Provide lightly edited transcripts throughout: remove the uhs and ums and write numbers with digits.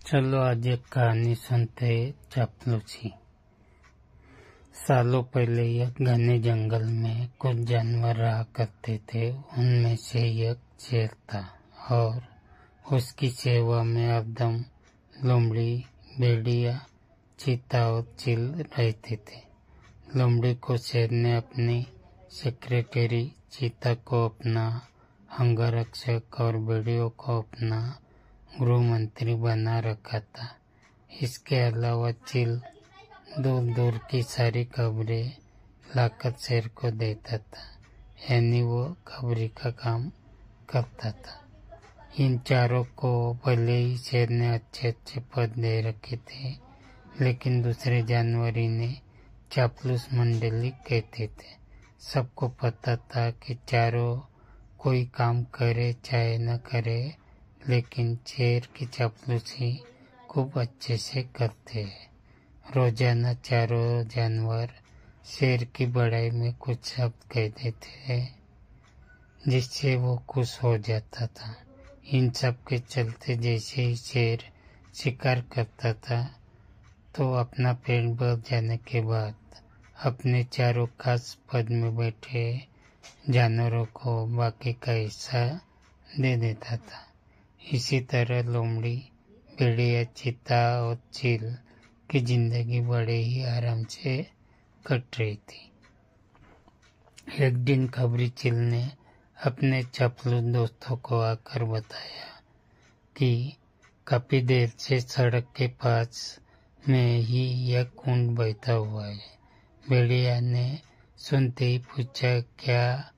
चलो आज एक कहानी सुनते हैं। चापलूसी। सालों पहले एक घने जंगल में कुछ जानवर रहा करते थे। उनमें से एक शेर था और उसकी सेवा में हरदम लोमड़ी, भेड़िया, चीता और चील रहते थे। लोमड़ी को शेर ने अपनी सेक्रेटरी, चीता को अपना अंगरक्षक और भेड़ियों को अपना गृह मंत्री बना रखा था। इसके अलावा चील दूर दूर की सारी खबरें लाकर शेर को देता था, यानी वो खबरी का काम करता था। इन चारों को भले ही शेर ने अच्छे अच्छे पद दे रखे थे, लेकिन दूसरे जानवर इन्हें चापलूस मंडली कहते थे। सबको पता था कि चारों कोई काम करे चाहे न करे, लेकिन शेर की चापलूसी खूब अच्छे से करते हैं। रोजाना चारों जानवर शेर की बड़ाई में कुछ शब्द कह देते हैं, जिससे वो खुश हो जाता था। इन सब के चलते जैसे ही शेर शिकार करता था, तो अपना पेट भर जाने के बाद अपने चारों खास पद में बैठे जानवरों को बाकी का हिस्सा दे देता था। इसी तरह लोमड़ी, भेड़िया, चीता और चील की जिंदगी बड़े ही आराम से कट रही थी। एक दिन खबरी चील ने अपने चापलूस दोस्तों को आकर बताया कि काफी देर से सड़क के पास में ही एक कुंड बहता हुआ है। भेड़िया ने सुनते ही पूछा, क्या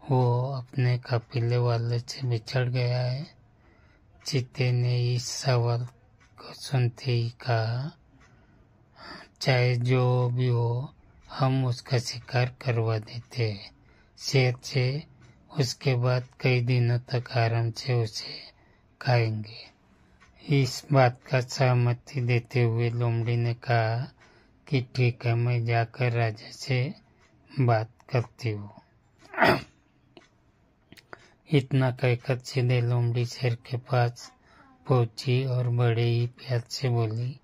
वो अपने काफिले वाले से बिछड़ गया है? चीते ने इस सवाल को सुनते ही कहा, चाहे जो भी हो, हम उसका शिकार करवा देते हैं। शेर से उसके बाद कई दिनों तक आराम से उसे खाएंगे। इस बात का सहमति देते हुए लोमड़ी ने कहा कि ठीक है, मैं जाकर राजा से बात करती हूँ। इतना कहकर सीधे लोमड़ी शेर के पास पहुंची और बड़े ही प्यार से बोली,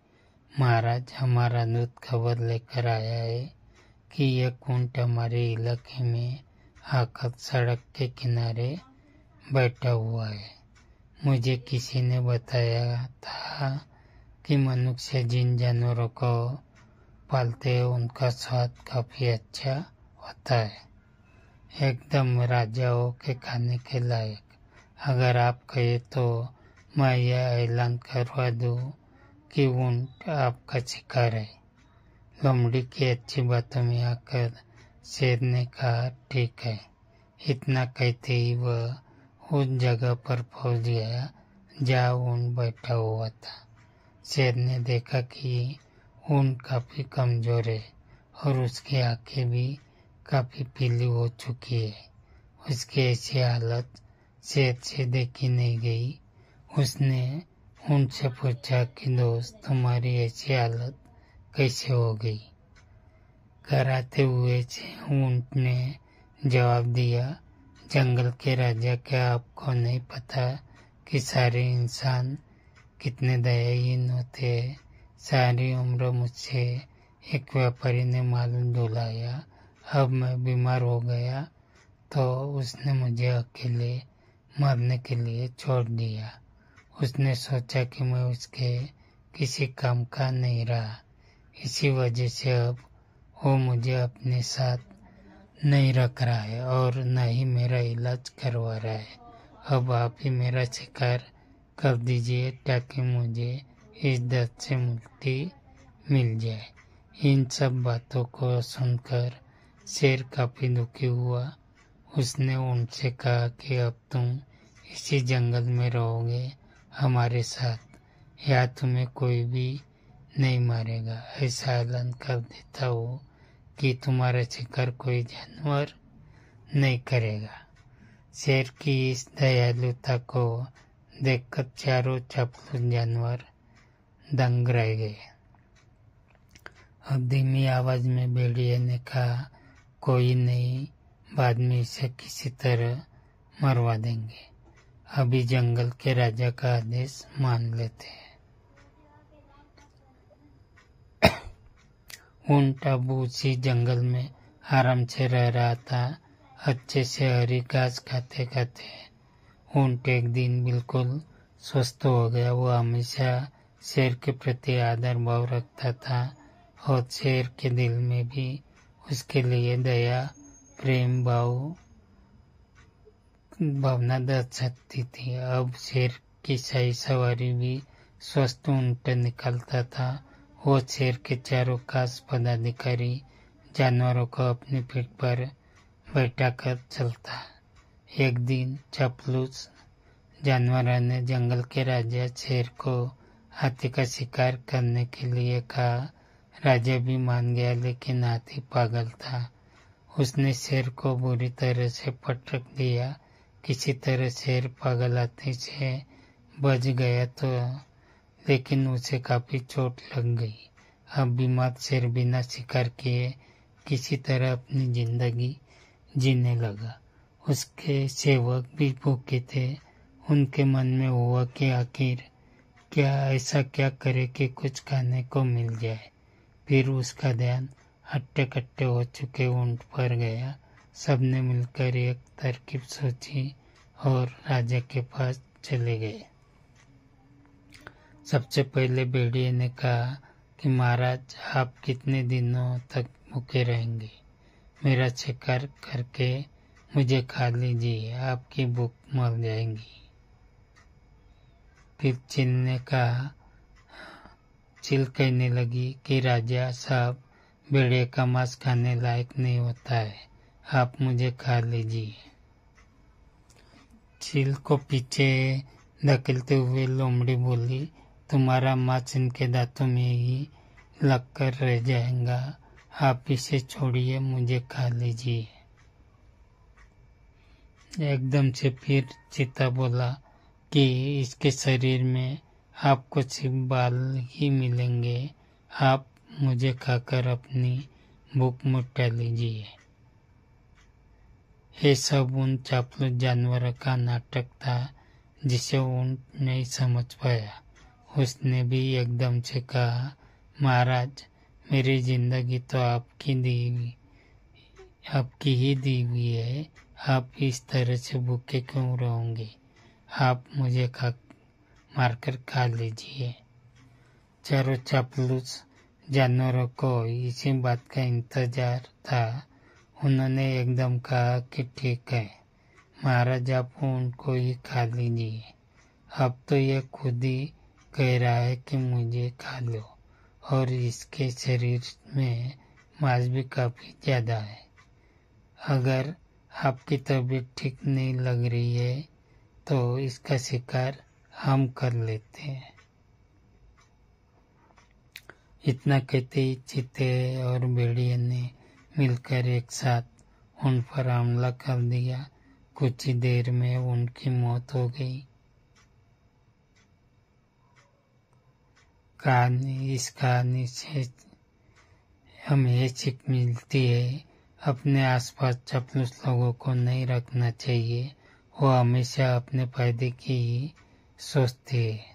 महाराज, हमारा दूत खबर लेकर आया है कि यह कुंड हमारे इलाके में आकर सड़क के किनारे बैठा हुआ है। मुझे किसी ने बताया था कि मनुष्य जिन जानवरों को पालते हैं उनका स्वाद काफी अच्छा होता है, एकदम राजाओं के खाने के लायक। अगर आप कहे तो मैं यह ऐलान करवा दूं कि ऊंट आपका शिकार है। लोमड़ी की अच्छी बातों में आकर शेर ने कहा, ठीक है। इतना कहते ही वह उस जगह पर पहुंच गया जहाँ ऊंट बैठा हुआ था। शेर ने देखा कि ऊंट काफी कमजोर है और उसकी आंखें भी काफी पीली हो चुकी है। उसकी ऐसी हालत शेर से देखी नहीं गई। उसने उनसे पूछा कि दोस्त, तुम्हारी ऐसी हालत कैसे हो गई? कराते हुए ऊंट ने जवाब दिया, जंगल के राजा, क्या आपको नहीं पता कि सारे इंसान कितने दयाहीन होते हैं? सारी उम्र मुझसे एक व्यापारी ने माल ढुलाया, अब मैं बीमार हो गया तो उसने मुझे अकेले मरने के लिए छोड़ दिया। उसने सोचा कि मैं उसके किसी काम का नहीं रहा, इसी वजह से अब वो मुझे अपने साथ नहीं रख रहा है और न ही मेरा इलाज करवा रहा है। अब आप ही मेरा शिकार कर दीजिए ताकि मुझे इस दर्द से मुक्ति मिल जाए। इन सब बातों को सुनकर शेर काफी दुखी हुआ। उसने उनसे कहा कि अब तुम इसी जंगल में रहोगे हमारे साथ, या तुम्हें कोई भी नहीं मारेगा। ऐसा ऐलान कर देता हूँ कि तुम्हारा शिकार कोई जानवर नहीं करेगा। शेर की इस दयालुता को देखकर चारों चापलूस जानवर दंग रह गए। अब धीमी आवाज में भेड़िए ने कहा, कोई नहीं, बाद में इसे किसी तरह मरवा देंगे। अभी जंगल के राजा का आदेश मान लेते हैं। ऊंट अब उसी जंगल में आराम से रह रहा था, अच्छे से हरी घास खाते खाते। ऊंट एक दिन बिल्कुल स्वस्थ हो गया। वो हमेशा शेर के प्रति आदर भाव रखता था और शेर के दिल में भी उसके लिए दया प्रेम भावना दर्शाती थी। अब शेर की सही सवारी भी स्वस्थ ऊंट निकालता था। वो शेर के चारों खास पदाधिकारी जानवरों को अपनी पीठ पर बैठाकर चलता। एक दिन चापलूस जानवरों ने जंगल के राजा शेर को हाथी का शिकार करने के लिए कहा। राजा भी मान गया, लेकिन हाथी पागल था। उसने शेर को बुरी तरह से पटक दिया। किसी तरह शेर पागल हाथी से बच गया तो, लेकिन उसे काफी चोट लग गई। अब बीमार शेर बिना शिकार किए किसी तरह अपनी जिंदगी जीने लगा। उसके सेवक भी भूखे थे। उनके मन में हुआ कि आखिर ऐसा क्या करे कि कुछ खाने को मिल जाए। फिर उसका ध्यान हट्टे कट्टे हो चुके ऊंट पर गया। सबने मिलकर एक तरकीब सोची और राजा के पास चले गए। सबसे पहले भेड़िए ने कहा कि महाराज, आप कितने दिनों तक भूखे रहेंगे? मेरा शिकार करके मुझे खा लीजिए, आपकी भूख मर जाएगी। फिर चील कहने लगी कि राजा साहब, भेड़िए का मांस खाने लायक नहीं होता है, आप मुझे खा लीजिए। चील को पीछे धकेलते हुए लोमड़ी बोली, तुम्हारा मांस इनके दांतों में ही लगकर रह जाएगा, आप इसे छोड़िए, मुझे खा लीजिए। एकदम से फिर चीता बोला कि इसके शरीर में आपको सिर्फ बाल ही मिलेंगे, आप मुझे खाकर अपनी भूख मिटा लीजिए। ये सब उन चापलूस जानवरों का नाटक था जिसे ऊंट नहीं समझ पाया। उसने भी एकदम से कहा, महाराज, मेरी जिंदगी तो आपकी ही दी हुई है, आप इस तरह से भूखे क्यों रहोगे? आप मुझे मारकर खा लीजिए। चारों चापलूस जानवरों को इसी बात का इंतजार था। उन्होंने एकदम कहा कि ठीक है महाराज, आप ऊंट को ही खा लीजिए। अब तो ये खुद ही कह रहा है कि मुझे खा लो, और इसके शरीर में मांस भी काफी ज्यादा है। अगर आपकी तबीयत ठीक नहीं लग रही है तो इसका शिकार हम कर लेते हैं। इतना कहते ही चीते और भेड़िए ने मिलकर एक साथ ऊंट पर हमला कर दिया। कुछ ही देर में ऊंट की मौत हो गई। इस कहानी से हमें ये सीख मिलती है, अपने आसपास चापलूस लोगों को नहीं रखना चाहिए। वो हमेशा अपने फायदे की ही सोचते हैं।